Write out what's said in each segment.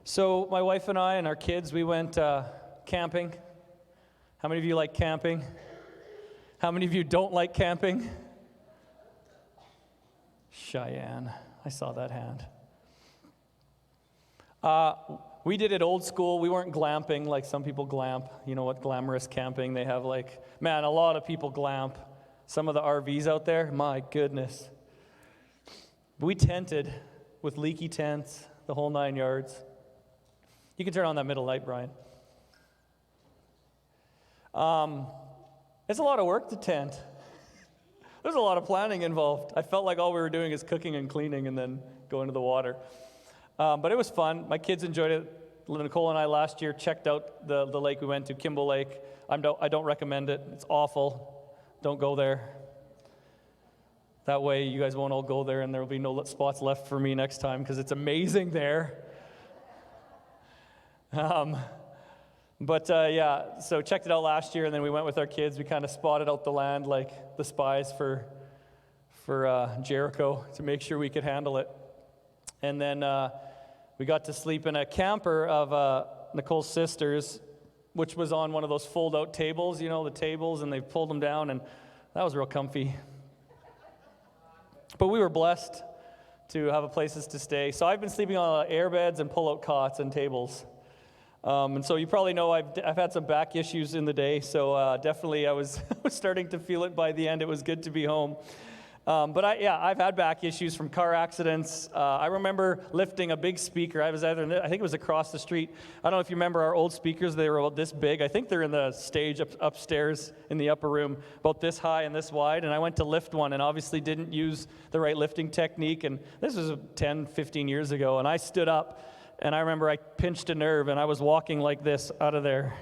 So my wife and I and our kids, we went camping. How many of you like camping? How many of you don't like camping? Cheyenne, I saw that hand. We did it old school. We weren't glamping like some people glamp. You know what, glamorous camping. They have a lot of people glamp. Some of the RVs out there, my goodness. We tented with leaky tents, the whole 9 yards. You can turn on that middle light, Brian. It's a lot of work to tent. There's a lot of planning involved. I felt like all we were doing is cooking and cleaning and then going to the water. But it was fun. My kids enjoyed it. Nicole and I last year checked out the lake we went to, Kimball Lake. I don't recommend it. It's awful. Don't go there. That way you guys won't all go there and there will be no spots left for me next time because it's amazing there. So checked it out last year, and then we went with our kids. We kind of spotted out the land like the spies for Jericho to make sure we could handle it. And then we got to sleep in a camper of Nicole's sister's, which was on one of those fold-out tables, you know, the tables, and they pulled them down, and that was real comfy. But we were blessed to have places to stay. So I've been sleeping on air beds and pull-out cots and tables. And so you probably know I've had some back issues in the day, so definitely I was starting to feel it by the end. It was good to be home. I've had back issues from car accidents. I remember lifting a big speaker. I think it was across the street. I don't know if you remember our old speakers. They were about this big. I think they're in the stage upstairs in the upper room, about this high and this wide. And I went to lift one and obviously didn't use the right lifting technique. And this was 10, 15 years ago. And I stood up. And I remember I pinched a nerve, and I was walking like this out of there.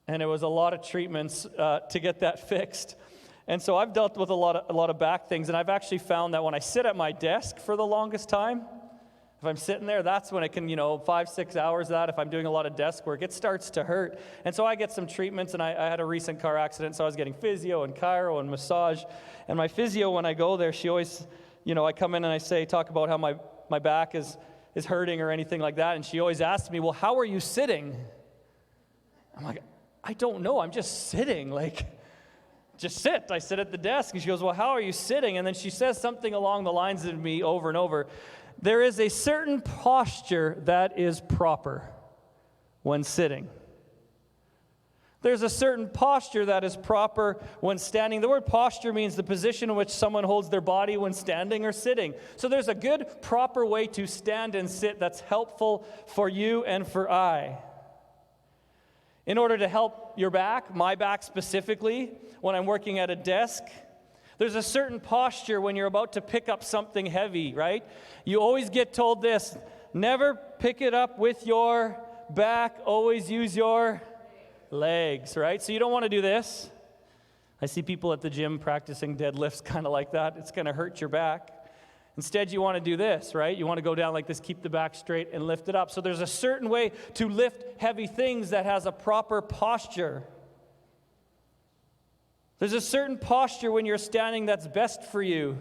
And it was a lot of treatments to get that fixed. And so I've dealt with a lot of back things, and I've actually found that when I sit at my desk for the longest time, if I'm sitting there, that's when it can, 5-6 hours that, if I'm doing a lot of desk work, it starts to hurt. And so I get some treatments, and I had a recent car accident, so I was getting physio and chiro and massage. And my physio, when I go there, she always, I come in and talk about how my back is hurting or anything like that, and she always asks me, well, how are you sitting? I'm like, I don't know, I'm just sitting, just sit. I sit at the desk, and she goes, well, how are you sitting? And then she says something along the lines of me over and over. There is a certain posture that is proper when sitting. There's a certain posture that is proper when standing. The word posture means the position in which someone holds their body when standing or sitting. So there's a good, proper way to stand and sit that's helpful for you and for I. In order to help your back, my back specifically, when I'm working at a desk, there's a certain posture when you're about to pick up something heavy, right? You always get told this, never pick it up with your back, always use your legs, right? So you don't want to do this. I see people at the gym practicing deadlifts kind of like that. It's going to hurt your back. Instead, you want to do this, right? You want to go down like this, keep the back straight, and lift it up. So there's a certain way to lift heavy things that has a proper posture. There's a certain posture when you're standing that's best for you,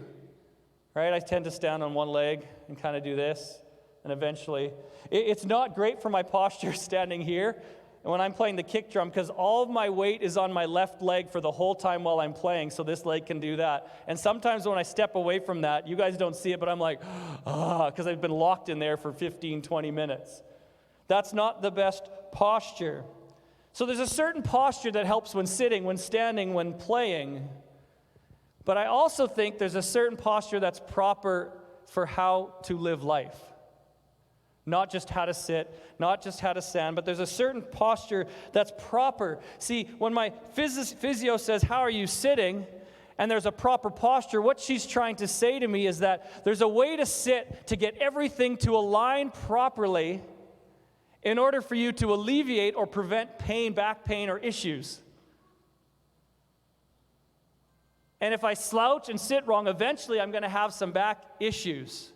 right? I tend to stand on one leg and kind of do this, and eventually. It's not great for my posture standing here when I'm playing the kick drum, because all of my weight is on my left leg for the whole time while I'm playing, so this leg can do that. And sometimes when I step away from that, you guys don't see it, but I'm like, because I've been locked in there for 15, 20 minutes. That's not the best posture. So there's a certain posture that helps when sitting, when standing, when playing. But I also think there's a certain posture that's proper for how to live life. Not just how to sit, not just how to stand, but there's a certain posture that's proper. See, when my physio says, how are you sitting? And there's a proper posture, what she's trying to say to me is that there's a way to sit to get everything to align properly in order for you to alleviate or prevent pain, back pain, or issues. And if I slouch and sit wrong, eventually I'm going to have some back issues.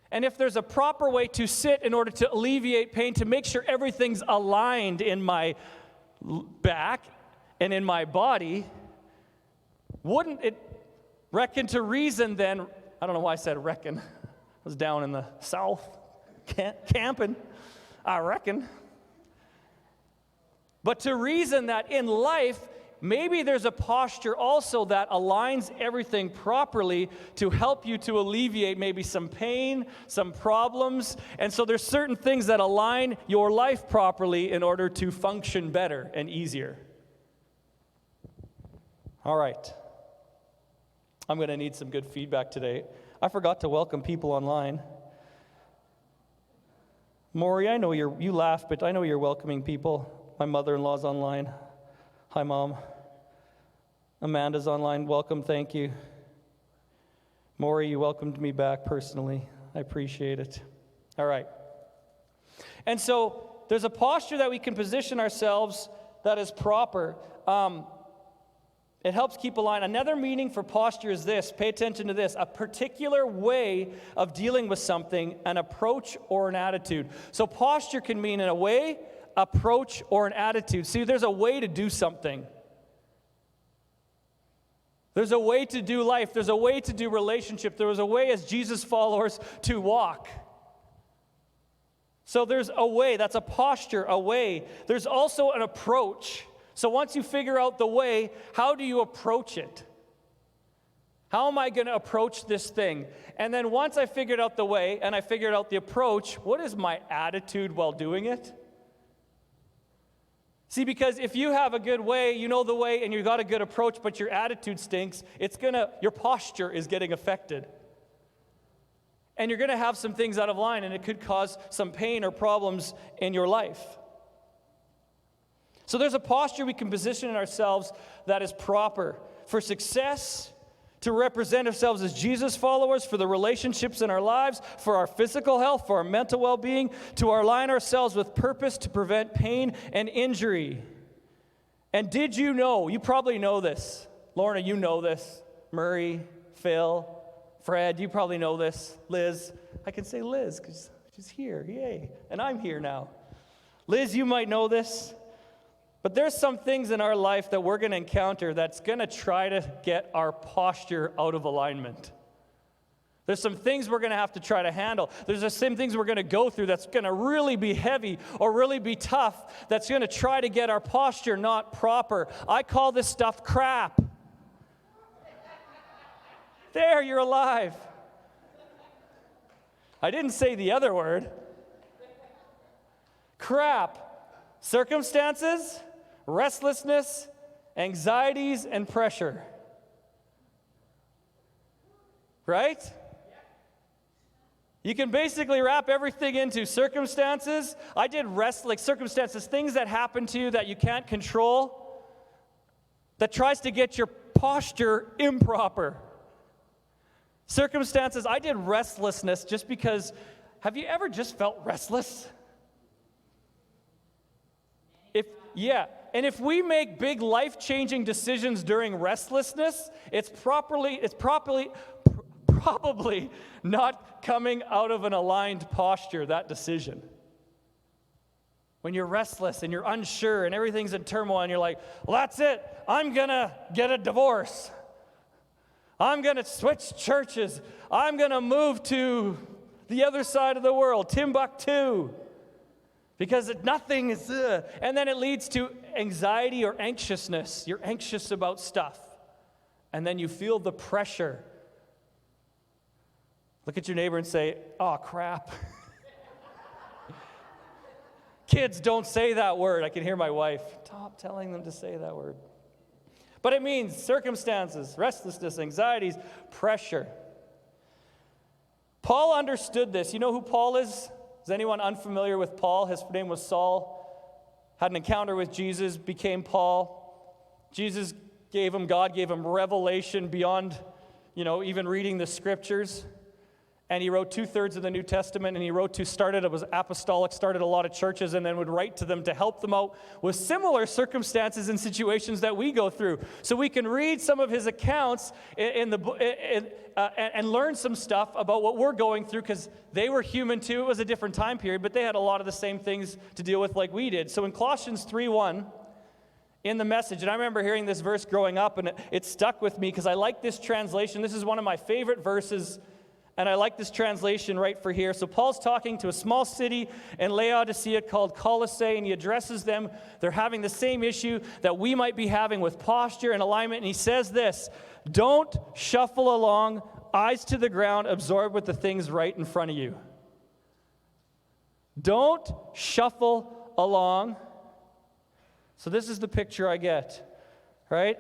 And if there's a proper way to sit in order to alleviate pain, to make sure everything's aligned in my back and in my body, wouldn't it reckon to reason then, I don't know why I said reckon, I was down in the south, camping, I reckon. But to reason that in life, maybe there's a posture also that aligns everything properly to help you to alleviate maybe some pain, some problems. And so there's certain things that align your life properly in order to function better and easier. All right. I'm going to need some good feedback today. I forgot to welcome people online. Maury, I know you laugh, but I know you're welcoming people. My mother-in-law's online. Hi, Mom. Amanda's online. Welcome, thank you. Maury, you welcomed me back personally. I appreciate it. All right. And so there's a posture that we can position ourselves that is proper. It helps keep a line. Another meaning for posture is this. Pay attention to this. A particular way of dealing with something, an approach or an attitude. So posture can mean in a way, approach, or an attitude. See, there's a way to do something. There's a way to do life. There's a way to do relationship. There was a way as Jesus followers to walk. So there's a way. That's a posture, a way. There's also an approach. So once you figure out the way, how do you approach it? How am I going to approach this thing? And then once I figured out the way and I figured out the approach, what is my attitude while doing it? See, because if you have a good way, you know the way, and you got a good approach, but your attitude stinks, your posture is getting affected. And you're going to have some things out of line, and it could cause some pain or problems in your life. So there's a posture we can position in ourselves that is proper for success, to represent ourselves as Jesus followers, for the relationships in our lives, for our physical health, for our mental well-being, to align ourselves with purpose to prevent pain and injury. And did you know, you probably know this, Lorna, you know this, Murray, Phil, Fred, you probably know this, Liz, I can say Liz because she's here, yay, and I'm here now. Liz, you might know this. But there's some things in our life that we're going to encounter that's going to try to get our posture out of alignment. There's some things we're going to have to try to handle. There's the same things we're going to go through that's going to really be heavy or really be tough that's going to try to get our posture not proper. I call this stuff crap. There, you're alive. I didn't say the other word. Crap. Circumstances, restlessness, anxieties, and pressure. Right? You can basically wrap everything into circumstances. I did circumstances, things that happen to you that you can't control, that tries to get your posture improper. Circumstances, I did restlessness just because, have you ever just felt restless? And if we make big life-changing decisions during restlessness, it's probably not coming out of an aligned posture, that decision. When you're restless and you're unsure and everything's in turmoil and you're like, well, that's it. I'm going to get a divorce. I'm going to switch churches. I'm going to move to the other side of the world, Timbuktu. Because nothing is, and then it leads to anxiety or anxiousness. You're anxious about stuff. And then you feel the pressure. Look at your neighbor and say, oh, crap. Kids, don't say that word. I can hear my wife. Stop telling them to say that word. But it means circumstances, restlessness, anxieties, pressure. Paul understood this. You know who Paul is? Is anyone unfamiliar with Paul? His name was Saul. Had an encounter with Jesus, became Paul. God gave him revelation beyond, even reading the scriptures. And he wrote 2/3 of the New Testament, and it was apostolic, started a lot of churches, and then would write to them to help them out with similar circumstances and situations that we go through. So we can read some of his accounts and learn some stuff about what we're going through, because they were human too. It was a different time period, but they had a lot of the same things to deal with like we did. So in Colossians 3:1, in the Message, and I remember hearing this verse growing up, and it stuck with me because I like this translation. This is one of my favorite verses And I like this translation right for here. So Paul's talking to a small city in Laodicea called Colossae, and he addresses them. They're having the same issue that we might be having with posture and alignment. And he says this, don't shuffle along, eyes to the ground, absorbed with the things right in front of you. Don't shuffle along. So this is the picture I get, right?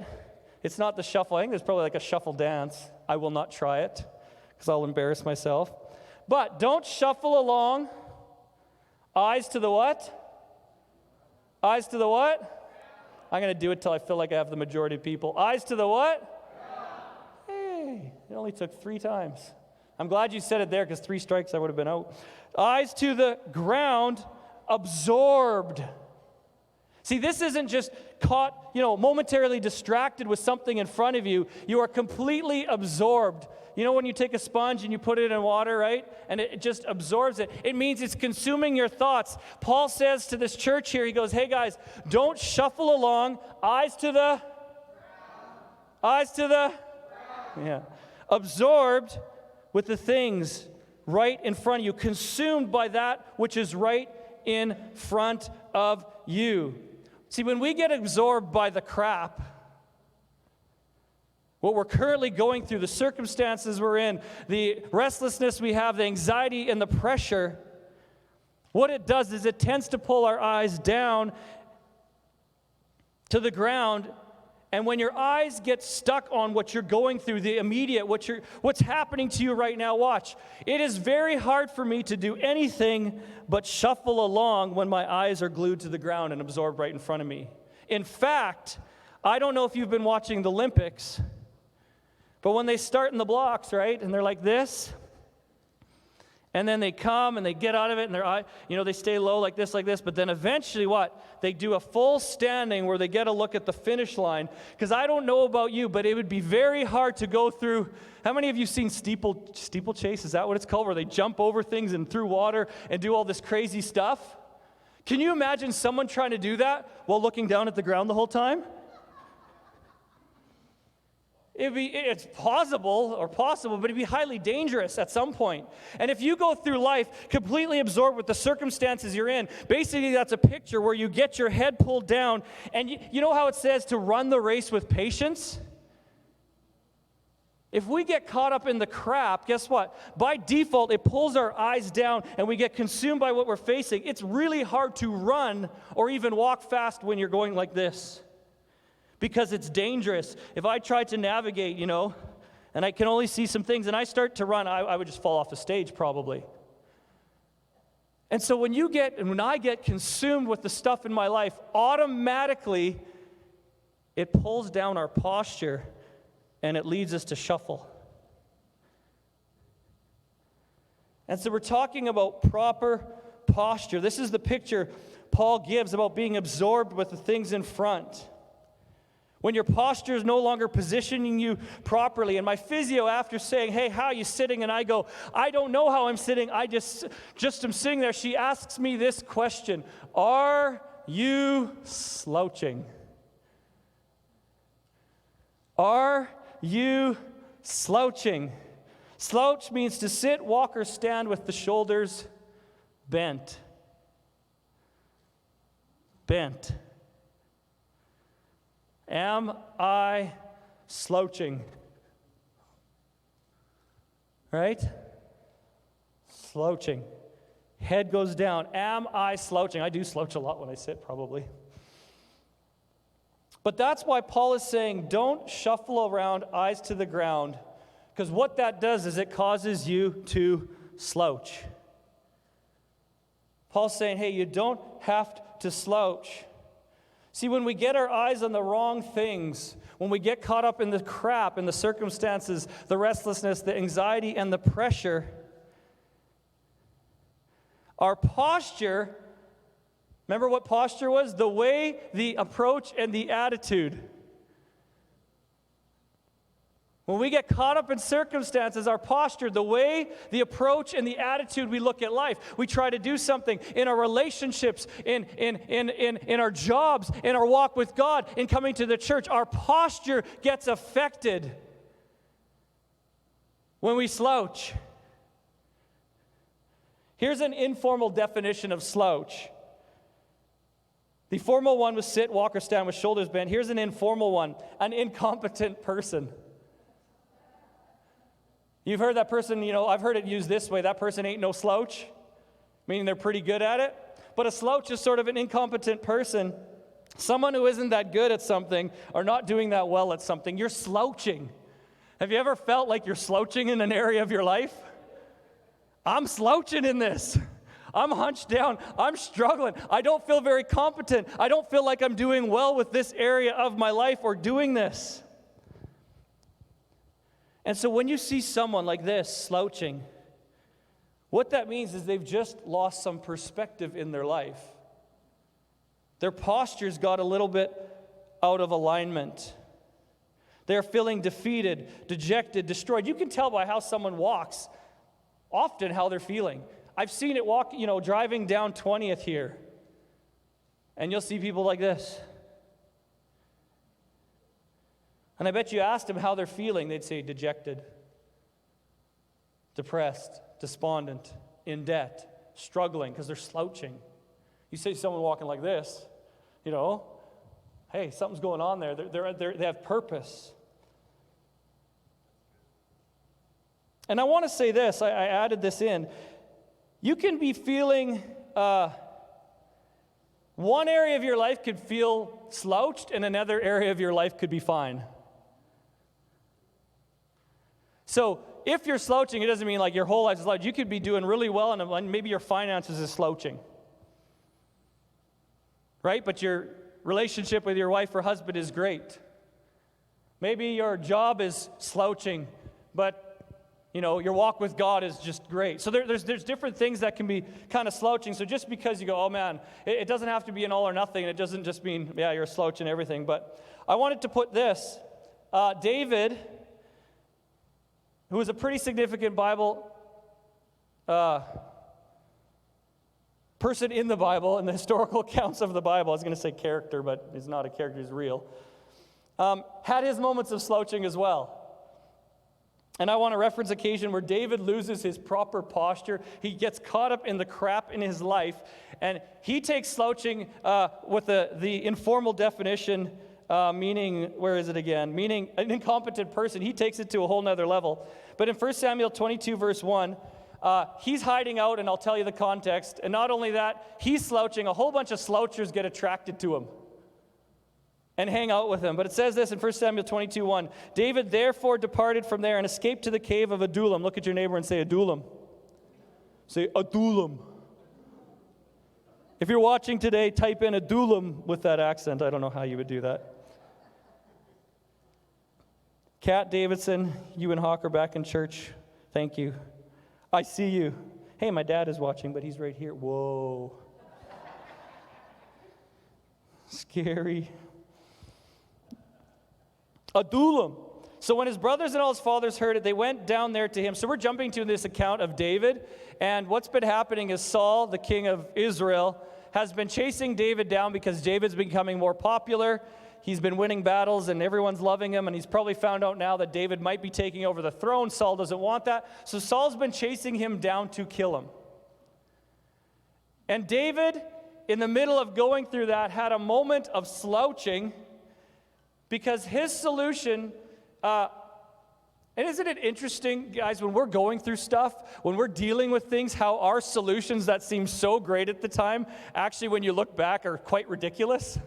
It's not the shuffle. I think there's probably like a shuffle dance. I will not try it, because I'll embarrass myself. But don't shuffle along. Eyes to the what? Eyes to the what? I'm going to do it till I feel like I have the majority of people. Eyes to the what? Hey, it only took 3 times. I'm glad you said it there, because 3 strikes I would have been out. Eyes to the ground, absorbed. See, this isn't just caught, momentarily distracted with something in front of you. You are completely absorbed. You know when you take a sponge and you put it in water, right? And it just absorbs it. It means it's consuming your thoughts. Paul says to this church here, he goes, hey guys, don't shuffle along. Eyes to the absorbed with the things right in front of you, consumed by that which is right in front of you. See, when we get absorbed by the crap, what we're currently going through, the circumstances we're in, the restlessness we have, the anxiety and the pressure, what it does is it tends to pull our eyes down to the ground. And when your eyes get stuck on what you're going through, the immediate, what's happening to you right now, watch. It is very hard for me to do anything but shuffle along when my eyes are glued to the ground and absorbed right in front of me. In fact, I don't know if you've been watching the Olympics, but when they start in the blocks, right, and they're like this, and then they come and they get out of it and their eye, they stay low like this, but then eventually what? They do a full standing where they get a look at the finish line. Because I don't know about you, but it would be very hard to go through. How many of you seen steeplechase? Is that what it's called? Where they jump over things and through water and do all this crazy stuff? Can you imagine someone trying to do that while looking down at the ground the whole time? It's possible, but it'd be highly dangerous at some point. And if you go through life completely absorbed with the circumstances you're in, basically that's a picture where you get your head pulled down. And you know how it says to run the race with patience? If we get caught up in the crap, guess what? By default, it pulls our eyes down and we get consumed by what we're facing. It's really hard to run or even walk fast when you're going like this, because it's dangerous. If I try to navigate, and I can only see some things, and I start to run, I would just fall off the stage probably. And so when I get consumed with the stuff in my life, automatically it pulls down our posture and it leads us to shuffle. And so we're talking about proper posture. This is the picture Paul gives about being absorbed with the things in front. When your posture is no longer positioning you properly. And my physio, after saying, hey, how are you sitting? And I go, I don't know how I'm sitting. I just am sitting there. She asks me this question: are you slouching? Are you slouching? Slouch means to sit, walk, or stand with the shoulders bent. Bent. Am I slouching? Right? Slouching. Head goes down. Am I slouching? I do slouch a lot when I sit, probably. But that's why Paul is saying, don't shuffle around, eyes to the ground, because what that does is it causes you to slouch. Paul's saying, hey, you don't have to slouch. See, when we get our eyes on the wrong things, when we get caught up in the crap, in the circumstances, the restlessness, the anxiety, and the pressure, our posture, remember what posture was? The way, the approach, and the attitude. When we get caught up in circumstances, our posture, the way, the approach, and the attitude we look at life. We try to do something in our relationships, in our jobs, in our walk with God, in coming to the church. Our posture gets affected when we slouch. Here's an informal definition of slouch. The formal one was sit, walk, or stand with shoulders bent. Here's an informal one, an incompetent person. You've heard that person, I've heard it used this way, that person ain't no slouch, meaning they're pretty good at it. But a slouch is sort of an incompetent person, someone who isn't that good at something or not doing that well at something. You're slouching. Have you ever felt like you're slouching in an area of your life? I'm slouching in this. I'm hunched down. I'm struggling. I don't feel very competent. I don't feel like I'm doing well with this area of my life or doing this. And so when you see someone like this slouching, what that means is they've just lost some perspective in their life. Their posture's got a little bit out of alignment. They're feeling defeated, dejected, destroyed. You can tell by how someone walks often how they're feeling. I've seen it walk, driving down 20th here. And you'll see people like this. And I bet you asked them how they're feeling, they'd say dejected, depressed, despondent, in debt, struggling because they're slouching. You see someone walking like this, hey, something's going on there. They have purpose. And I want to say this, I added this in. You can be feeling, one area of your life could feel slouched and another area of your life could be fine. So if you're slouching, it doesn't mean like your whole life is slouched. You could be doing really well and maybe your finances is slouching. Right? But your relationship with your wife or husband is great. Maybe your job is slouching, but your walk with God is just great. So there's different things that can be kind of slouching. So just because you go, oh man, it doesn't have to be an all or nothing. It doesn't just mean, yeah, you're a slouch and everything. But I wanted to put this. David, who was a pretty significant Bible person in the Bible, in the historical accounts of the Bible, I was going to say character, but he's not a character, he's real, had his moments of slouching as well. And I want to reference occasion where David loses his proper posture. He gets caught up in the crap in his life, and he takes slouching with the informal definition, meaning, where is it again? Meaning an incompetent person. He takes it to a whole nother level. But in 1 Samuel 22, verse 1, he's hiding out, and I'll tell you the context. And not only that, he's slouching. A whole bunch of slouchers get attracted to him and hang out with him. But it says this in 1 Samuel 22:1. David therefore departed from there and escaped to the cave of Adullam. Look at your neighbor and say Adullam. Say Adullam. If you're watching today, type in Adullam with that accent. I don't know how you would do that. Kat Davidson, you and Hawk are back in church. Thank you. I see you. Hey, my dad is watching, but he's right here. Whoa. Scary. Adullam. So when his brothers and all his fathers heard it, they went down there to him. So we're jumping to this account of David. And what's been happening is Saul, the king of Israel, has been chasing David down because David's becoming more popular. He's been winning battles and everyone's loving him. And he's probably found out now that David might be taking over the throne. Saul doesn't want that. So Saul's been chasing him down to kill him. And David, in the middle of going through that, had a moment of slouching. Because his solution, and isn't it interesting, guys, when we're going through stuff, when we're dealing with things, how our solutions that seem so great at the time, actually when you look back are quite ridiculous?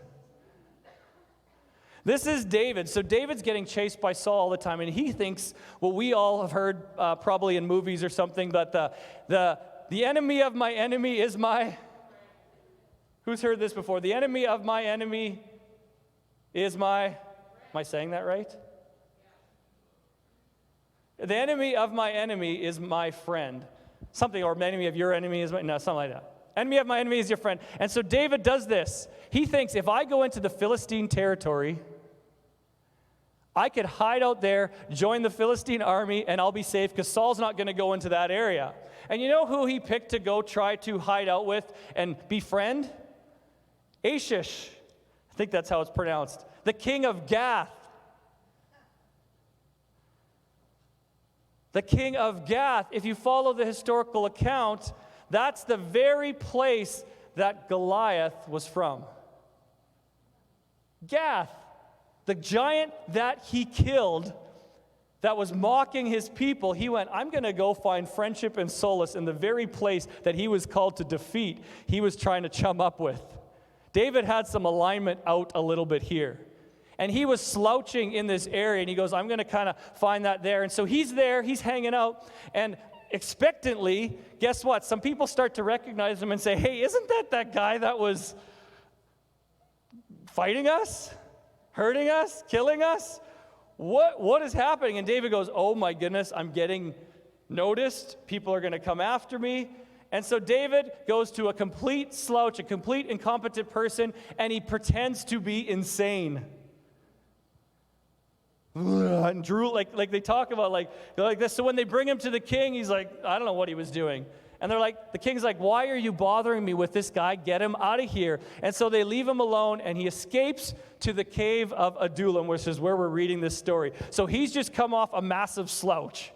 This is David. So David's getting chased by Saul all the time, and he thinks, well, we all have heard probably in movies or something, but the enemy of my enemy is my... Who's heard this before? The enemy of my enemy is my... Am I saying that right? The enemy of my enemy is my friend. Something, or enemy of your enemy is my... No, something like that. Enemy of my enemy is your friend. And so David does this. He thinks, if I go into the Philistine territory, I could hide out there, join the Philistine army, and I'll be safe because Saul's not going to go into that area. And you know who he picked to go try to hide out with and befriend? Achish. I think that's how it's pronounced. The king of Gath. The king of Gath, if you follow the historical account, That's the very place that Goliath was from. Gath, the giant that he killed, that was mocking his people, he went, I'm going to go find friendship and solace in the very place that he was called to defeat, he was trying to chum up with. David had some alignment out a little bit here. And he was slouching in this area, and he goes, I'm going to kind of find that there. And so he's there, he's hanging out, and expectantly, guess what? Some people start to recognize him and say, hey, isn't that guy that was fighting us, hurting us, killing us? What is happening? And David goes, oh my goodness, I'm getting noticed. People are going to come after me. And so David goes to a complete slouch, a complete incompetent person, and he pretends to be insane. And Drew, like they talk about like this. So when they bring him to the king, he's like, I don't know what he was doing. And they're like, the king's like, why are you bothering me with this guy? Get him out of here. And so they leave him alone, and he escapes to the cave of Adullam, which is where we're reading this story. So he's just come off a massive slouch.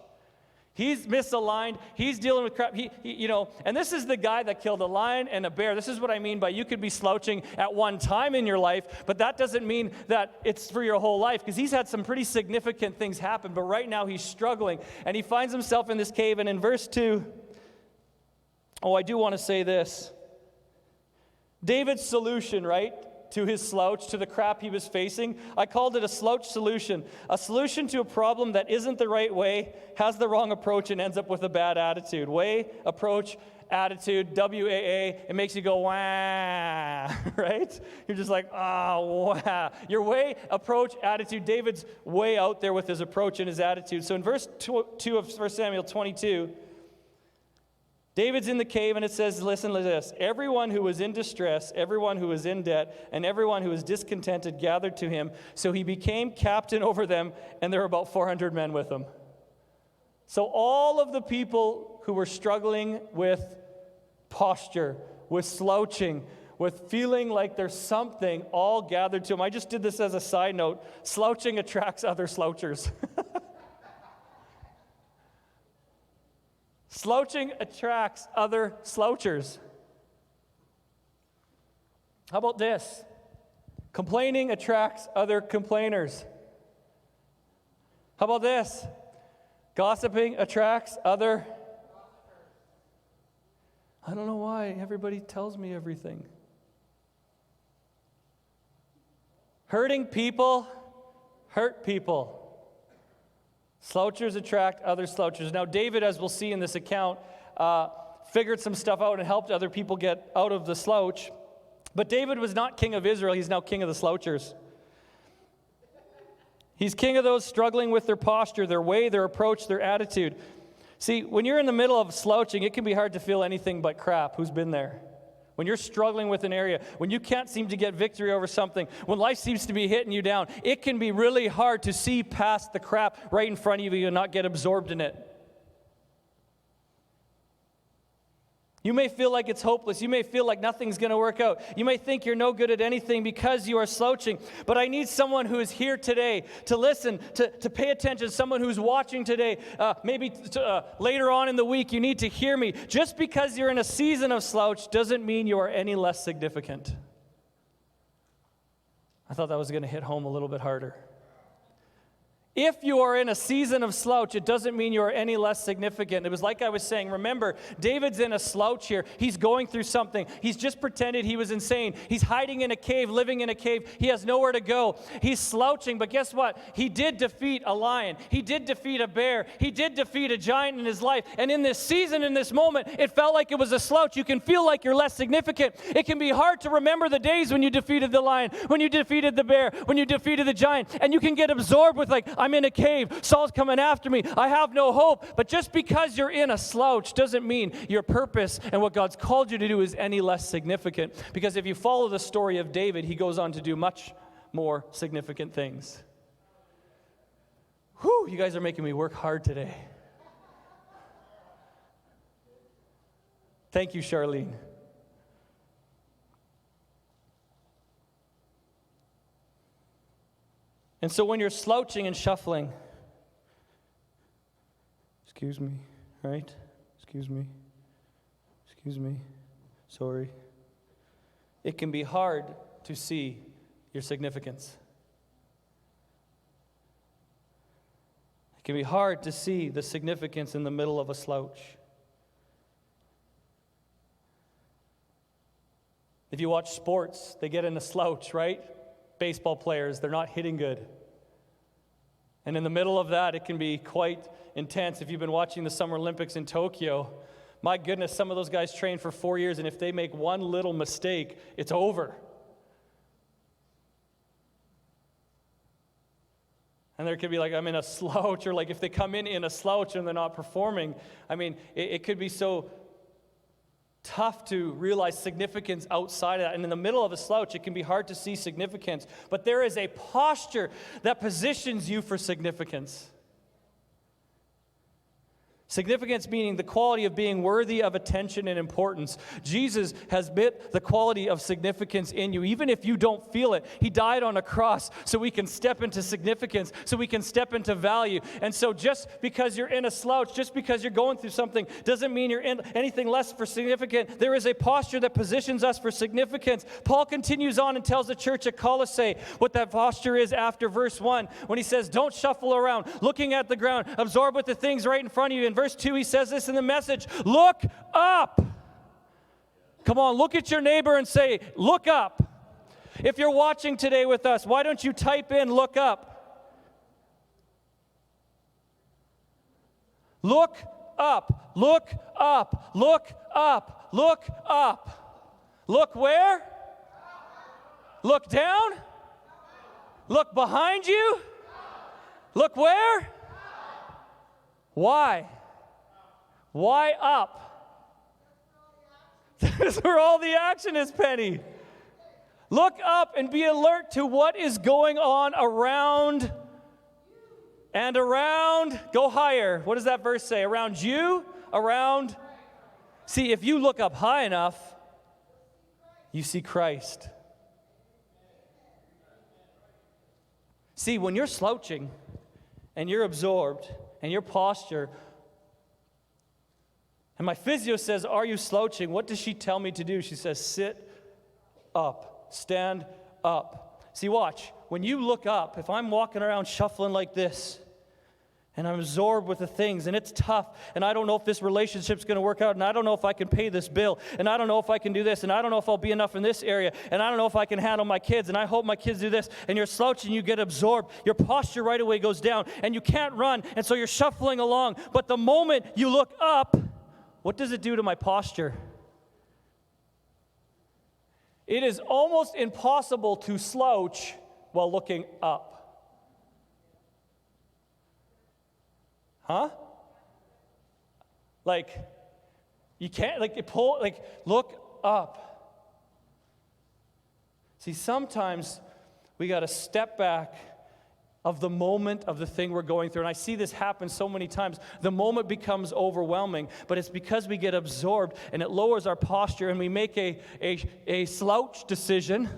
He's misaligned. He's dealing with crap. And this is the guy that killed a lion and a bear. This is what I mean by you could be slouching at one time in your life, but that doesn't mean that it's for your whole life, because he's had some pretty significant things happen, but right now he's struggling, and he finds himself in this cave. And in verse 2, I do want to say this. David's solution, right, to his slouch, to the crap he was facing, I called it a slouch solution. A solution to a problem that isn't the right way, has the wrong approach, and ends up with a bad attitude. Way, approach, attitude, WAA, it makes you go, wah, right? You're just like, wow. Your way, approach, attitude, David's way out there with his approach and his attitude. So in verse 2 of 1 Samuel 22, David's in the cave, and it says, listen to this. Everyone who was in distress, everyone who was in debt, and everyone who was discontented gathered to him. So he became captain over them, and there were about 400 men with him. So all of the people who were struggling with posture, with slouching, with feeling like there's something, all gathered to him. I just did this as a side note. Slouching attracts other slouchers. Slouching attracts other slouchers. How about this? Complaining attracts other complainers. How about this? Gossiping attracts other... I don't know why everybody tells me everything. Hurting people hurt people. Slouchers attract other slouchers. Now, David, as we'll see in this account, figured some stuff out and helped other people get out of the slouch. But David was not king of Israel. He's now king of the slouchers. He's king of those struggling with their posture, their way, their approach, their attitude. See, when you're in the middle of slouching, it can be hard to feel anything but crap. Who's been there? When you're struggling with an area, when you can't seem to get victory over something, when life seems to be hitting you down, it can be really hard to see past the crap right in front of you and not get absorbed in it. You may feel like it's hopeless. You may feel like nothing's going to work out. You may think you're no good at anything because you are slouching. But I need someone who is here today to listen, to pay attention, someone who's watching today. Maybe later on in the week, you need to hear me. Just because you're in a season of slouch doesn't mean you are any less significant. I thought that was going to hit home a little bit harder. If you are in a season of slouch, it doesn't mean you are any less significant. It was like I was saying, remember, David's in a slouch here. He's going through something. He's just pretended he was insane. He's hiding in a cave, living in a cave. He has nowhere to go. He's slouching, but guess what? He did defeat a lion. He did defeat a bear. He did defeat a giant in his life. And in this season, in this moment, it felt like it was a slouch. You can feel like you're less significant. It can be hard to remember the days when you defeated the lion, when you defeated the bear, when you defeated the giant. And you can get absorbed with like, I'm in a cave. Saul's coming after me. I have no hope. But just because you're in a slouch doesn't mean your purpose and what God's called you to do is any less significant. Because if you follow the story of David, he goes on to do much more significant things. Whew, you guys are making me work hard today. Thank you, Charlene. And so when you're slouching and shuffling, excuse me, right? Excuse me. Excuse me. Sorry. It can be hard to see your significance. It can be hard to see the significance in the middle of a slouch. If you watch sports, they get in a slouch, right? Baseball players, they're not hitting good. And in the middle of that, it can be quite intense. If you've been watching the Summer Olympics in Tokyo, my goodness, some of those guys train for 4 years, and if they make one little mistake, it's over. And there could be like, I'm in a slouch, or like if they come in a slouch and they're not performing, I mean, it could be so tough to realize significance outside of that. And in the middle of a slouch, it can be hard to see significance. But there is a posture that positions you for significance. Significance meaning the quality of being worthy of attention and importance. Jesus has bit the quality of significance in you, even if you don't feel it. He died on a cross so we can step into significance, so we can step into value. And so just because you're in a slouch, just because you're going through something, doesn't mean you're in anything less for significant. There is a posture that positions us for significance. Paul continues on and tells the church at Colossae what that posture is after verse 1, when he says, don't shuffle around, looking at the ground, absorb with the things right in front of you. In verse 2, he says this in the Message, look up. Come on, look at your neighbor and say, look up. If you're watching today with us, why don't you type in, look up? Look up, look up, look up, look up. Look where? Look down? Look behind you? Look where? Why? Why up? That's where all the action is, Penny. Look up and be alert to what is going on around and around. Go higher. What does that verse say? Around you? Around? See, if you look up high enough, you see Christ. See, when you're slouching and you're absorbed and your posture, and my physio says, are you slouching? What does she tell me to do? She says, sit up, stand up. See, watch. When you look up, if I'm walking around shuffling like this, and I'm absorbed with the things, and it's tough, and I don't know if this relationship's going to work out, and I don't know if I can pay this bill, and I don't know if I can do this, and I don't know if I'll be enough in this area, and I don't know if I can handle my kids, and I hope my kids do this, and you're slouching, you get absorbed, your posture right away goes down, and you can't run, and so you're shuffling along. But the moment you look up, what does it do to my posture? It is almost impossible to slouch while looking up. Huh? Like, you can't, look up. See, sometimes we got to step back of the moment of the thing we're going through. And I see this happen so many times. The moment becomes overwhelming, but it's because we get absorbed and it lowers our posture and we make a slouch decision.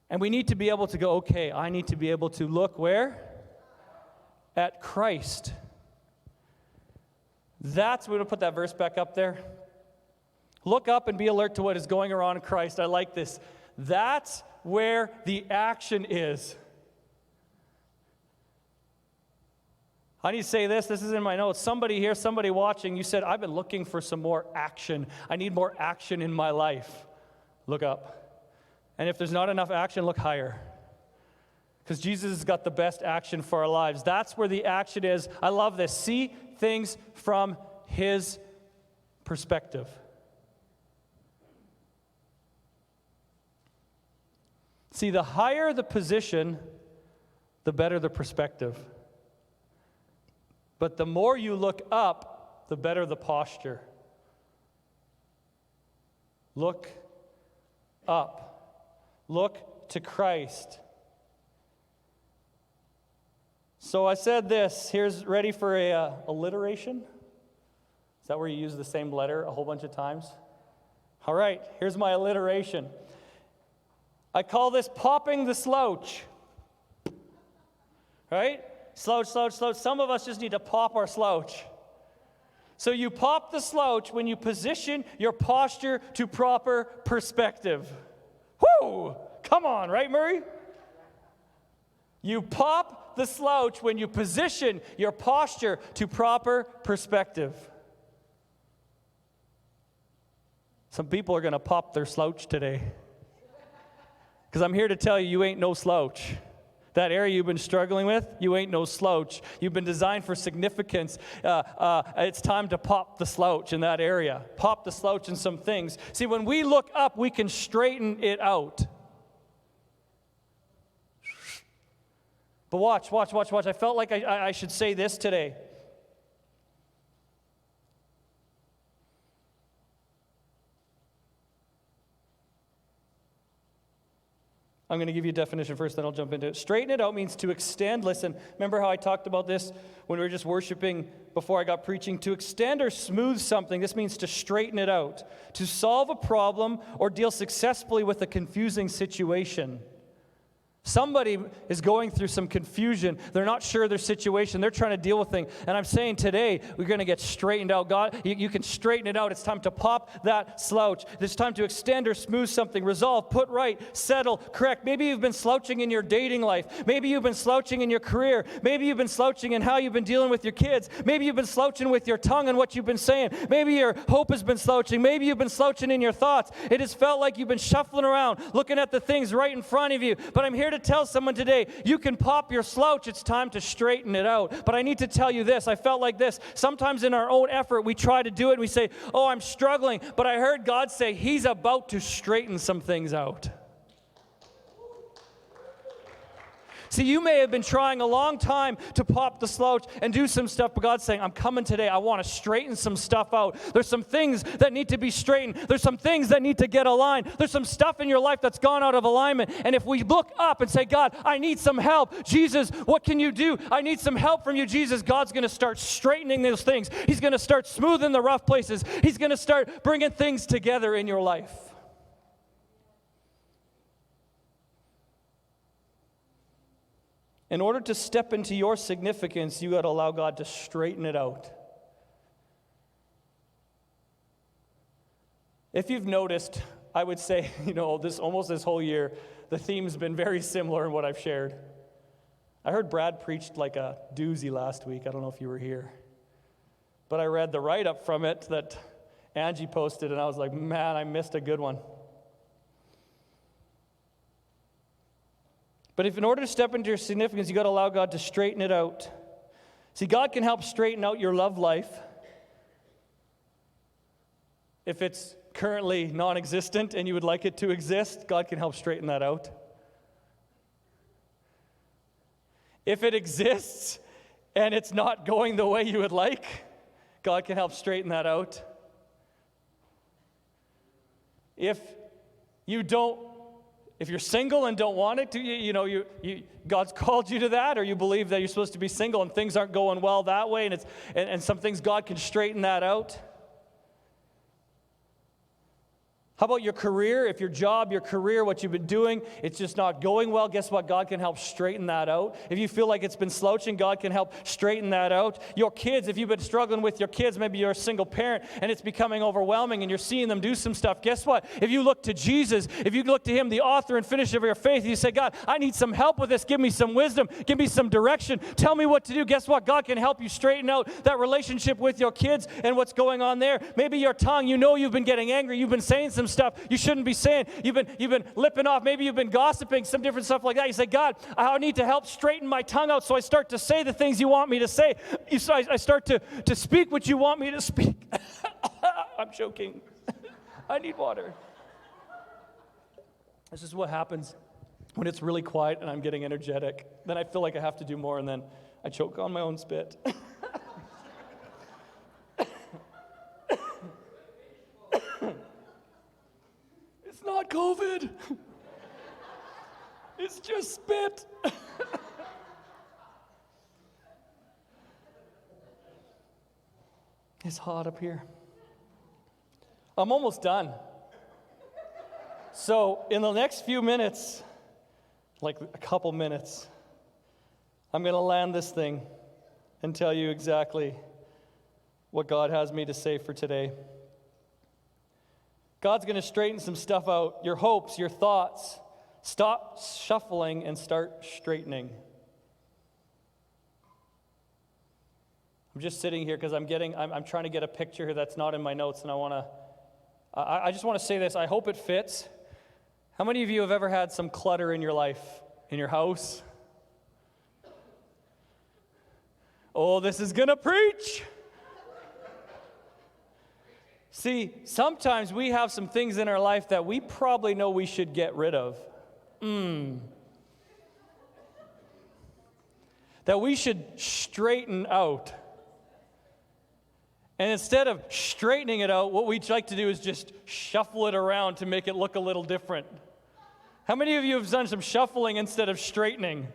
And we need to be able to go, okay, I need to be able to look where? At Christ. We're going to put that verse back up there. Look up and be alert to what is going on in Christ. I like this. That's where the action is. I need to say this is in my notes. Somebody here, somebody watching, you said, I've been looking for some more action. I need more action in my life. Look up. And if there's not enough action, look higher. Because Jesus has got the best action for our lives. That's where the action is. I love this. See things from His perspective. See, the higher the position, the better the perspective. But the more you look up, the better the posture. Look up. Look to Christ. So I said this. Here's ready for a alliteration. Is that where you use the same letter a whole bunch of times? All right, here's my alliteration. I call this popping the slouch. Right? Slouch, slouch, slouch. Some of us just need to pop our slouch. So you pop the slouch when you position your posture to proper perspective. Whoo! Come on, right, Murray? You pop the slouch when you position your posture to proper perspective. Some people are going to pop their slouch today. Because I'm here to tell you, you ain't no slouch. That area you've been struggling with, you ain't no slouch. You've been designed for significance. It's time to pop the slouch in that area. Pop the slouch in some things. See, when we look up, we can straighten it out. But watch. I felt like I should say this today. I'm going to give you a definition first, then I'll jump into it. Straighten it out means to extend. Listen, remember how I talked about this when we were just worshiping before I got preaching? To extend or smooth something, this means to straighten it out. To solve a problem or deal successfully with a confusing situation. Somebody is going through some confusion. They're not sure of their situation. They're trying to deal with things. And I'm saying today, we're going to get straightened out. God, you can straighten it out. It's time to pop that slouch. It's time to extend or smooth something. Resolve, put right, settle, correct. Maybe you've been slouching in your dating life. Maybe you've been slouching in your career. Maybe you've been slouching in how you've been dealing with your kids. Maybe you've been slouching with your tongue and what you've been saying. Maybe your hope has been slouching. Maybe you've been slouching in your thoughts. It has felt like you've been shuffling around, looking at the things right in front of you. But I'm here to tell someone today, you can pop your slouch. It's time to straighten it out. But I need to tell you this. I felt like this. Sometimes in our own effort, we try to do it and we say, oh, I'm struggling. But I heard God say he's about to straighten some things out. See, you may have been trying a long time to pop the slouch and do some stuff, but God's saying, I'm coming today. I want to straighten some stuff out. There's some things that need to be straightened. There's some things that need to get aligned. There's some stuff in your life that's gone out of alignment. And if we look up and say, God, I need some help. Jesus, what can you do? I need some help from you, Jesus. God's going to start straightening those things. He's going to start smoothing the rough places. He's going to start bringing things together in your life. In order to step into your significance, you got to allow God to straighten it out. If you've noticed, I would say, this whole year, the theme's been very similar in what I've shared. I heard Brad preached like a doozy last week. I don't know if you were here. But I read the write-up from it that Angie posted, and I was like, man, I missed a good one. But if in order to step into your significance, you got to allow God to straighten it out. See, God can help straighten out your love life. If it's currently non-existent and you would like it to exist, God can help straighten that out. If it exists and it's not going the way you would like, God can help straighten that out. If you're single and don't want it to, God's called you to that, or you believe that you're supposed to be single and things aren't going well that way, and some things God can straighten that out. How about your career? If your job, your career, what you've been doing, it's just not going well, guess what? God can help straighten that out. If you feel like it's been slouching, God can help straighten that out. Your kids, if you've been struggling with your kids, maybe you're a single parent and it's becoming overwhelming and you're seeing them do some stuff, guess what? If you look to Jesus, if you look to Him, the author and finisher of your faith, you say, God, I need some help with this. Give me some wisdom. Give me some direction. Tell me what to do. Guess what? God can help you straighten out that relationship with your kids and what's going on there. Maybe your tongue, you've been getting angry. You've been saying some stuff you shouldn't be saying. You've been lipping off. Maybe you've been gossiping, some different stuff like that. You say, God, I need to help straighten my tongue out so I start to say the things you want me to say. I start to speak what you want me to speak. I'm joking. I need water. This is what happens when it's really quiet and I'm getting energetic. Then I feel like I have to do more, and then I choke on my own spit. It's not COVID. It's just spit. It's hot up here. I'm almost done. So in the next few minutes, like a couple minutes, I'm going to land this thing and tell you exactly what God has me to say for today. God's going to straighten some stuff out. Your hopes, your thoughts. Stop shuffling and start straightening. I'm just sitting here because I'm trying to get a picture here that's not in my notes, and I just want to say this. I hope it fits. How many of you have ever had some clutter in your life, in your house? Oh, this is going to preach. See, sometimes we have some things in our life that we probably know we should get rid of. That we should straighten out. And instead of straightening it out, what we'd like to do is just shuffle it around to make it look a little different. How many of you have done some shuffling instead of straightening?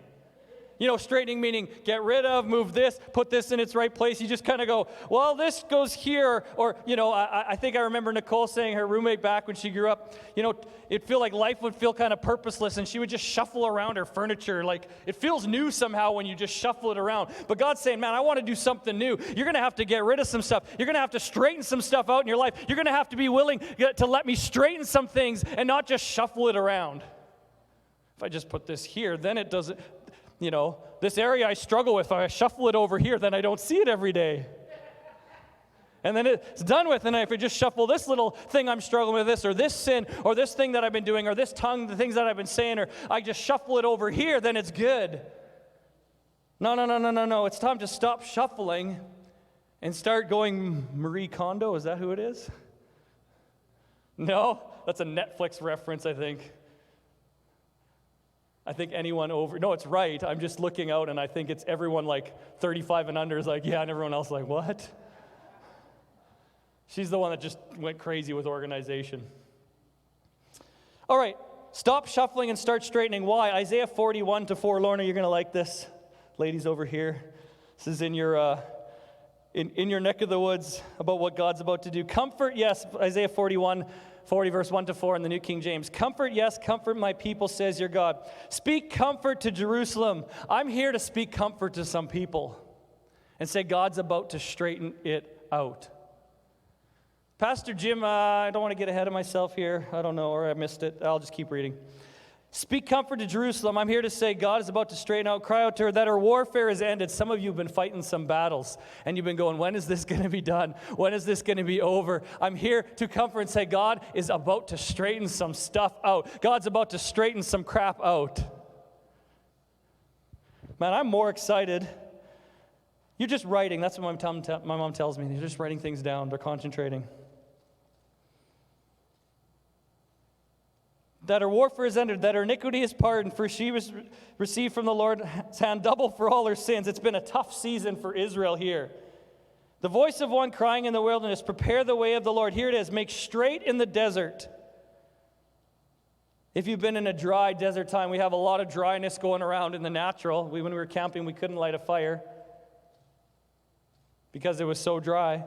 You know, straightening meaning get rid of, move this, put this in its right place. You just kind of go, well, this goes here. Or, you know, I think I remember Nicole saying, her roommate back when she grew up, you know, it'd feel like life would feel kind of purposeless, and she would just shuffle around her furniture. Like, it feels new somehow when you just shuffle it around. But God's saying, man, I want to do something new. You're going to have to get rid of some stuff. You're going to have to straighten some stuff out in your life. You're going to have to be willing to let me straighten some things and not just shuffle it around. If I just put this here, then it doesn't... You know, this area I struggle with, if I shuffle it over here, then I don't see it every day. And then it's done with, and if I just shuffle this little thing I'm struggling with, this, or this sin, or this thing that I've been doing, or this tongue, the things that I've been saying, or I just shuffle it over here, then it's good. No. It's time to stop shuffling and start going Marie Kondo. Is that who it is? No? That's a Netflix reference, I think. I think anyone over, no, it's right. I'm just looking out, and I think it's everyone like 35 and under is like, yeah, and everyone else like, what? She's the one that just went crazy with organization. All right, stop shuffling and start straightening. Why? Isaiah 41-4. Lorna, you're going to like this. Ladies over here. This is in your in your neck of the woods about what God's about to do. Comfort, yes, Isaiah 40 verse 1-4 in the New King James. Comfort, yes, comfort my people, says your God. Speak comfort to Jerusalem. I'm here to speak comfort to some people and say God's about to straighten it out. Pastor Jim, I don't want to get ahead of myself here. I don't know, or I missed it. I'll just keep reading. Speak comfort to Jerusalem. I'm here to say God is about to straighten out. Cry out to her that her warfare is ended. Some of you have been fighting some battles, and you've been going, when is this going to be done? When is this going to be over? I'm here to comfort and say God is about to straighten some stuff out. God's about to straighten some crap out. Man, I'm more excited. You're just writing. That's what my mom tells me. You're just writing things down. They're concentrating. That her warfare is ended, that her iniquity is pardoned, for she was received from the Lord's hand double for all her sins. It's been a tough season for Israel here. The voice of one crying in the wilderness, prepare the way of the Lord. Here it is, make straight in the desert. If you've been in a dry desert time, we have a lot of dryness going around in the natural. When we were camping, we couldn't light a fire because it was so dry.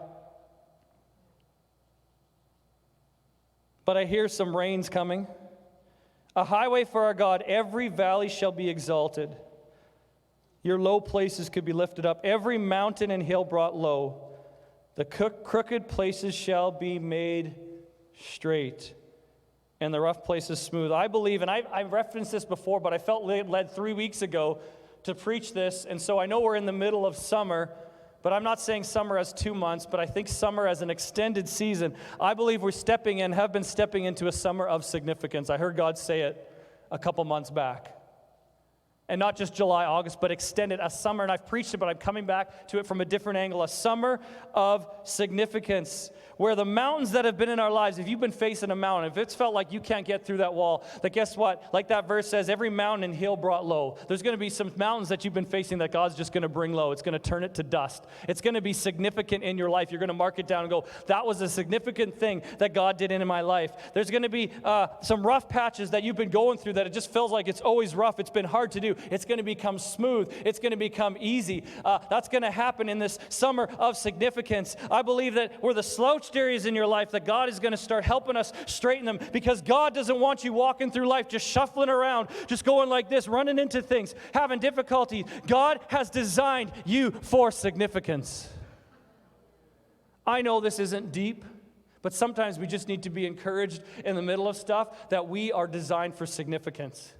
But I hear some rains coming. A highway for our God, every valley shall be exalted. Your low places could be lifted up. Every mountain and hill brought low. The crooked places shall be made straight, and the rough places smooth. I believe, and I referenced this before, but I felt led 3 weeks ago to preach this, and so I know we're in the middle of summer, but I'm not saying summer as 2 months, but I think summer as an extended season. I believe we're have been stepping into a summer of significance. I heard God say it a couple months back. And not just July, August, but extended a summer. And I've preached it, but I'm coming back to it from a different angle. A summer of significance, where the mountains that have been in our lives, if you've been facing a mountain, if it's felt like you can't get through that wall, then guess what? Like that verse says, every mountain and hill brought low. There's going to be some mountains that you've been facing that God's just going to bring low. It's going to turn it to dust. It's going to be significant in your life. You're going to mark it down and go, that was a significant thing that God did in my life. There's going to be some rough patches that you've been going through that it just feels like it's always rough. It's been hard to do. It's going to become smooth. It's going to become easy. That's going to happen in this summer of significance. I believe that where the slouched areas in your life, that God is going to start helping us straighten them, because God doesn't want you walking through life just shuffling around, just going like this, running into things, having difficulty. God has designed you for significance. I know this isn't deep, but sometimes we just need to be encouraged in the middle of stuff that we are designed for significance.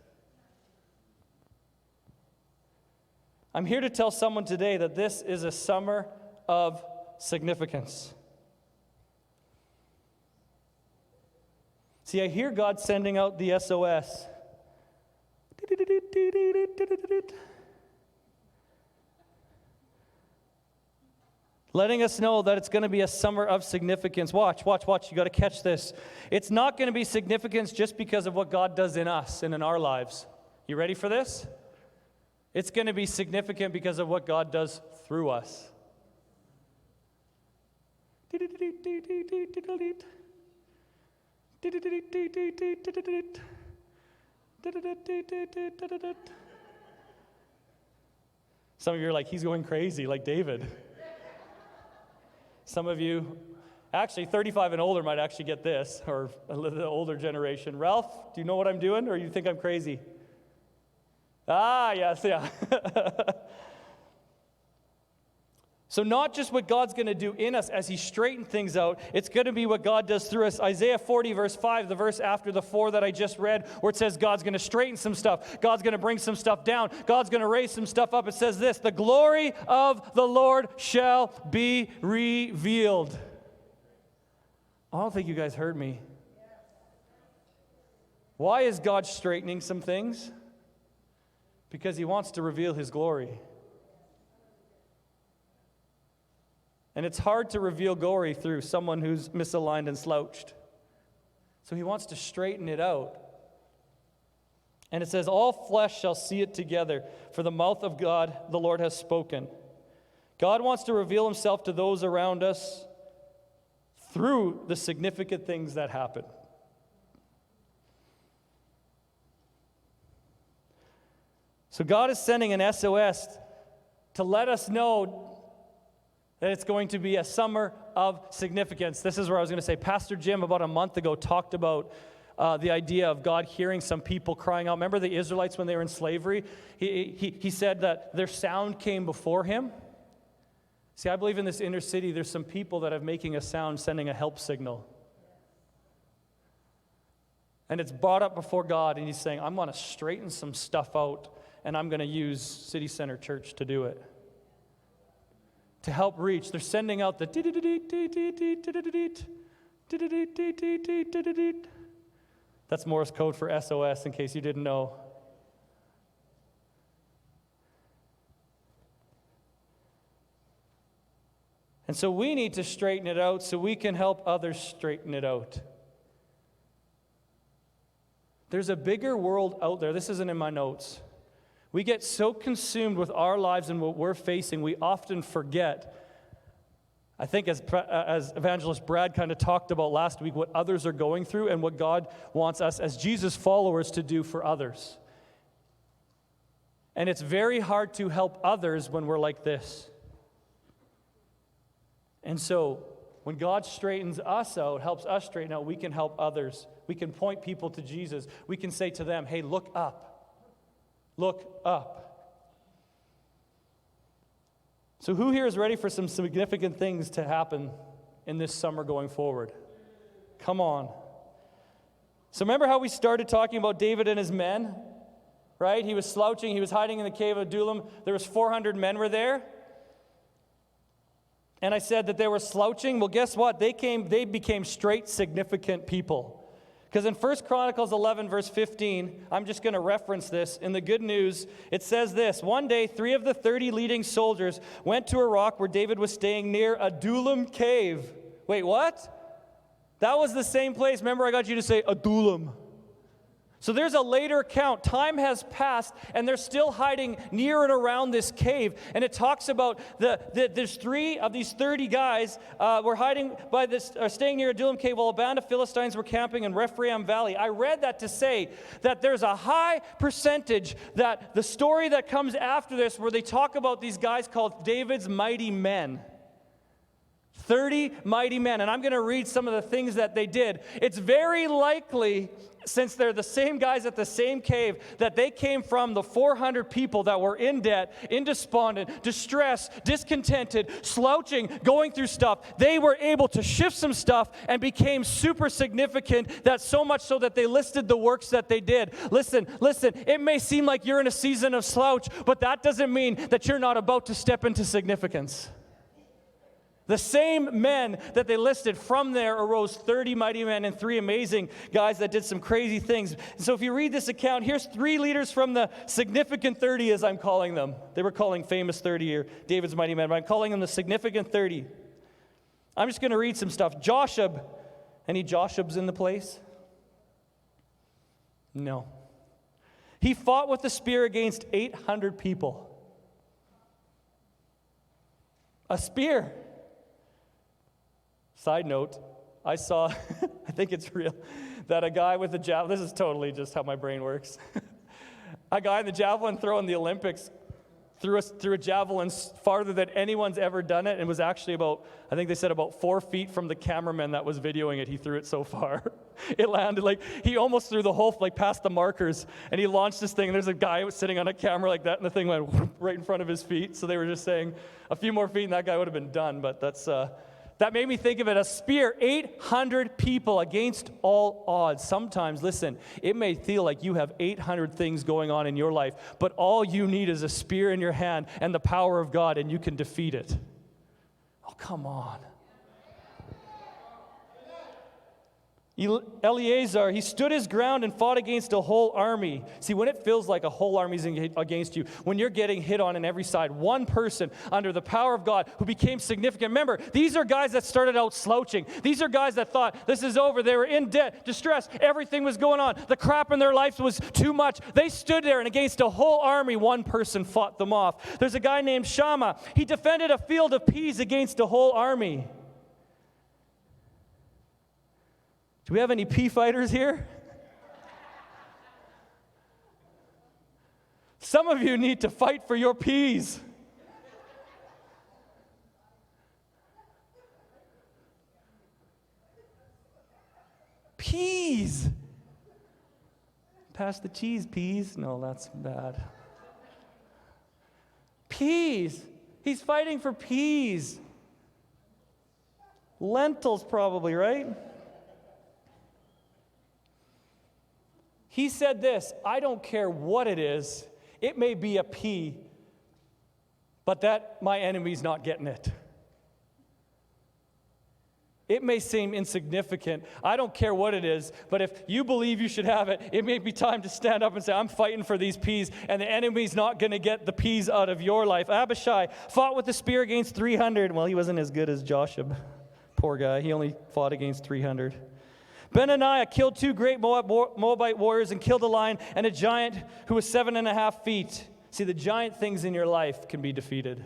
I'm here to tell someone today that this is a summer of significance. See, I hear God sending out the S.O.S. Letting us know that it's going to be a summer of significance. Watch. You got to catch this. It's not going to be significance just because of what God does in us and in our lives. You ready for this? It's going to be significant because of what God does through us. Some of you are like, he's going crazy, like David. Some of you, actually 35 and older might actually get this, or the older generation. Ralph, do you know what I'm doing, or you think I'm crazy? Yes, yeah. So not just what God's going to do in us as he straightens things out, it's going to be what God does through us. Isaiah 40 verse 5, the verse after the 4 that I just read, where it says God's going to straighten some stuff. God's going to bring some stuff down. God's going to raise some stuff up. It says this, the glory of the Lord shall be revealed. I don't think you guys heard me. Why is God straightening some things? Because he wants to reveal his glory. And it's hard to reveal glory through someone who's misaligned and slouched. So he wants to straighten it out. And it says, all flesh shall see it together, for the mouth of God, the Lord has spoken. God wants to reveal himself to those around us through the significant things that happen. So God is sending an SOS to let us know that it's going to be a summer of significance. This is where I was going to say, Pastor Jim, about a month ago, talked about the idea of God hearing some people crying out. Remember the Israelites when they were in slavery? He said that their sound came before him. See, I believe in this inner city, there's some people that are making a sound, sending a help signal. And it's brought up before God, and he's saying, I'm going to straighten some stuff out, and I'm going to use City Center Church to do it. To help reach. They're sending out the that's Morse code for S.O.S. in case you didn't know. And so we need to straighten it out so we can help others straighten it out. There's a bigger world out there. This isn't in my notes. We get so consumed with our lives and what we're facing, we often forget, I think as Evangelist Brad kind of talked about last week, what others are going through and what God wants us as Jesus followers to do for others. And it's very hard to help others when we're like this. And so when God straightens us out, helps us straighten out, we can help others. We can point people to Jesus. We can say to them, hey, look up. Look up. So who here is ready for some significant things to happen in this summer going forward? Come on. So remember how we started talking about David and his men? Right? He was slouching. He was hiding in the cave of Adullam. There was 400 men were there. And I said that they were slouching. Well, guess what? They became straight, significant people. Because in 1 Chronicles 11, verse 15, I'm just going to reference this. In the Good News, it says this, one day, 3 of the 30 leading soldiers went to a rock where David was staying near Adullam cave. Wait, what? That was the same place. Remember, I got you to say Adullam. So there's a later account. Time has passed, and they're still hiding near and around this cave. And it talks about there's 3 of these 30 guys were hiding by this, staying near Adullam cave while a band of Philistines were camping in Rephaim Valley. I read that to say that there's a high percentage that the story that comes after this, where they talk about these guys called David's mighty men. 30 mighty men. And I'm going to read some of the things that they did. It's very likely, since they're the same guys at the same cave, that they came from the 400 people that were in debt, in despondent, distressed, discontented, slouching, going through stuff. They were able to shift some stuff and became super significant, that so much so that they listed the works that they did. Listen, it may seem like you're in a season of slouch, but that doesn't mean that you're not about to step into significance. The same men that they listed, from there arose 30 mighty men and 3 amazing guys that did some crazy things. So if you read this account, here's 3 leaders from the significant 30, as I'm calling them. They were calling famous 30 or David's mighty men, but I'm calling them the significant 30. I'm just going to read some stuff. Joshub. Any Joshubs in the place? No. He fought with the spear against 800 people. A spear. Side note, I saw, I think it's real, that a guy with a javelin, this is totally just how my brain works. A guy in the javelin throw in the Olympics threw a javelin farther than anyone's ever done it, and was actually about, I think they said about 4 feet from the cameraman that was videoing it. He threw it so far. It landed he almost threw the whole, past the markers, and he launched this thing, and there's a guy who was sitting on a camera like that, and the thing went right in front of his feet. So they were just saying a few more feet and that guy would have been done, but that made me think of it. A spear, 800 people against all odds. Sometimes, listen, it may feel like you have 800 things going on in your life, but all you need is a spear in your hand and the power of God, and you can defeat it. Oh, come on. Eleazar, he stood his ground and fought against a whole army. See, when it feels like a whole army's against you, when you're getting hit on every side, one person under the power of God who became significant. Remember, these are guys that started out slouching. These are guys that thought, this is over. They were in debt, distress. Everything was going on. The crap in their lives was too much. They stood there, and against a whole army, one person fought them off. There's a guy named Shammah. He defended a field of peas against a whole army. Do we have any pea fighters here? Some of you need to fight for your peas. Peas. Pass the cheese, peas. No, that's bad. Peas. He's fighting for peas. Lentils probably, right? He said this, I don't care what it is. It may be a pea, but that my enemy's not getting it. It may seem insignificant. I don't care what it is, but if you believe you should have it, it may be time to stand up and say, I'm fighting for these peas, and the enemy's not going to get the peas out of your life. Abishai fought with the spear against 300. Well, he wasn't as good as Joshua. Poor guy. He only fought against 300. Benaniah killed 2 great Moabite warriors and killed a lion and a giant who was 7.5 feet. See, the giant things in your life can be defeated.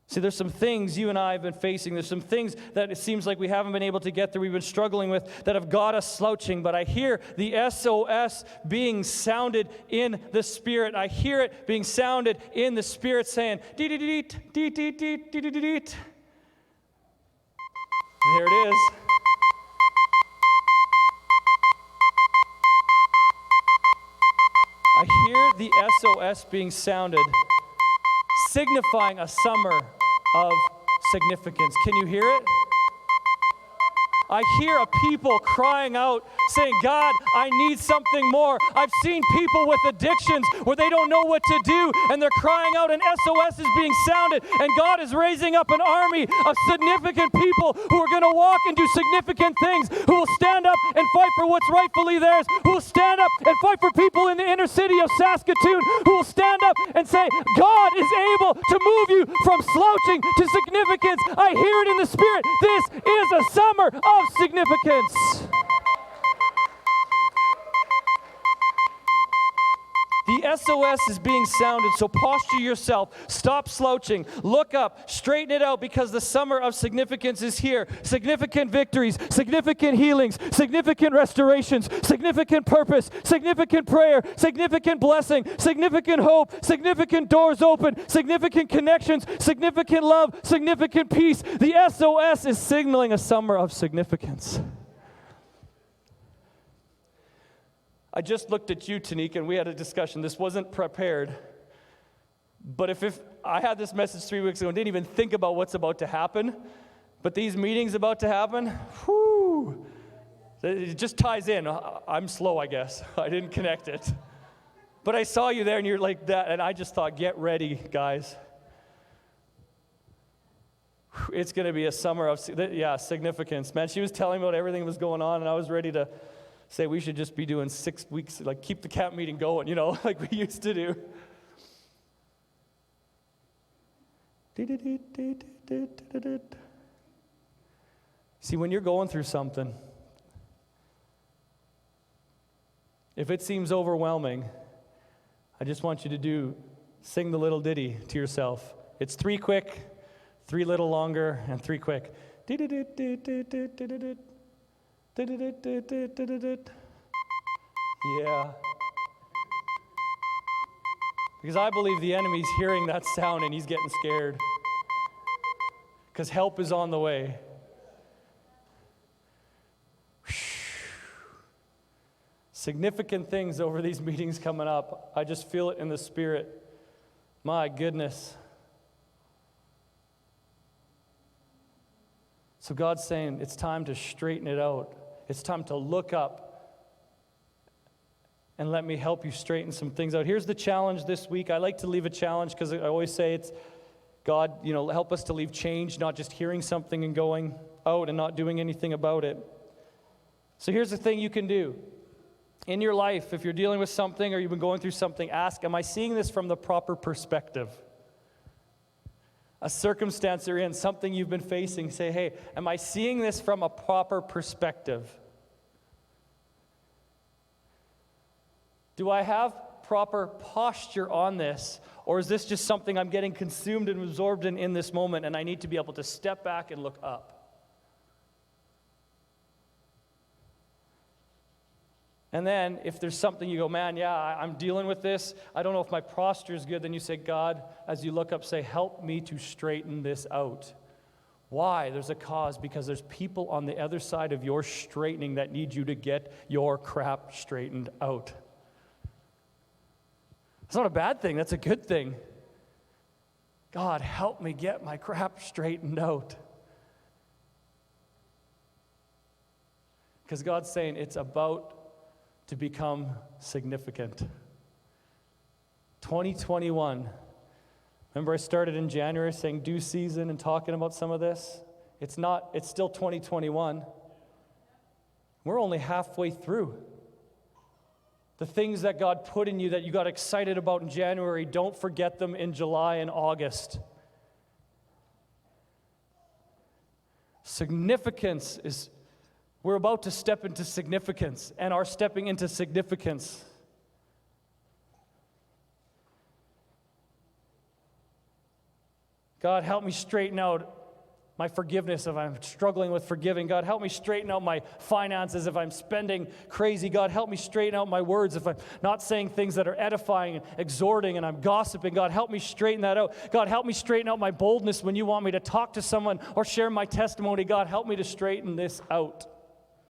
See, there's some things you and I have been facing. There's some things that it seems like we haven't been able to get through. We've been struggling with that have got us slouching. But I hear the S.O.S. being sounded in the Spirit. I hear it being sounded in the Spirit saying, dee-dee-dee-deet, dee-dee-dee-deet, dee-dee-dee-deet. There it is. I hear the S.O.S. being sounded, signifying a summer of significance. Can you hear it? I hear a people crying out, saying, God, I need something more. I've seen people with addictions where they don't know what to do, and they're crying out, and SOS is being sounded, and God is raising up an army of significant people who are going to walk and do significant things, who will stand up and fight for what's rightfully theirs, who will stand up and fight for people in the inner city of Saskatoon, who will stand up and say, God is able to move you from slouching to significance. I hear it in the Spirit. This is a summer of significance. The SOS is being sounded, so posture yourself. Stop slouching. Look up. Straighten it out because the summer of significance is here. Significant victories, significant healings, significant restorations, significant purpose, significant prayer, significant blessing, significant hope, significant doors open, significant connections, significant love, significant peace. The SOS is signaling a summer of significance. I just looked at you, Tanika, and we had a discussion. This wasn't prepared. But if I had this message 3 weeks ago and didn't even think about what's about to happen, but these meetings about to happen, whoo, it just ties in. I'm slow, I guess. I didn't connect it. But I saw you there, and you're like that, and I just thought, get ready, guys. It's going to be a summer of, significance. Man, she was telling me about everything that was going on, and I was ready to say we should just be doing 6 weeks, like keep the camp meeting going, like we used to do. See, when you're going through something, if it seems overwhelming, I just want you to sing the little ditty to yourself. It's 3 quick, 3 little longer, and 3 quick. Yeah. Because I believe the enemy's hearing that sound and he's getting scared. Because help is on the way. Significant things over these meetings coming up. I just feel it in the spirit. My goodness. So God's saying it's time to straighten it out. It's time to look up and let me help you straighten some things out. Here's the challenge this week. I like to leave a challenge because I always say it's God, help us to leave change, not just hearing something and going out and not doing anything about it. So here's the thing you can do. In your life, if you're dealing with something or you've been going through something, ask, am I seeing this from the proper perspective? A circumstance you're in, something you've been facing, say, hey, am I seeing this from a proper perspective? Do I have proper posture on this? Or is this just something I'm getting consumed and absorbed in this moment, and I need to be able to step back and look up? And then, if there's something you go, man, yeah, I'm dealing with this. I don't know if my posture is good. Then you say, God, as you look up, say, help me to straighten this out. Why? There's a cause, because there's people on the other side of your straightening that need you to get your crap straightened out. It's not a bad thing. That's a good thing. God, help me get my crap straightened out. Because God's saying it's about to become significant. 2021. Remember I started in January saying due season and talking about some of this? It's still 2021. We're only halfway through. The things that God put in you that you got excited about in January, don't forget them in July and August. Significance is, we're about to step into significance and are stepping into significance. God, help me straighten out my forgiveness if I'm struggling with forgiving. God, help me straighten out my finances if I'm spending crazy. God, help me straighten out my words if I'm not saying things that are edifying and exhorting and I'm gossiping. God, help me straighten that out. God, help me straighten out my boldness when you want me to talk to someone or share my testimony. God, help me to straighten this out.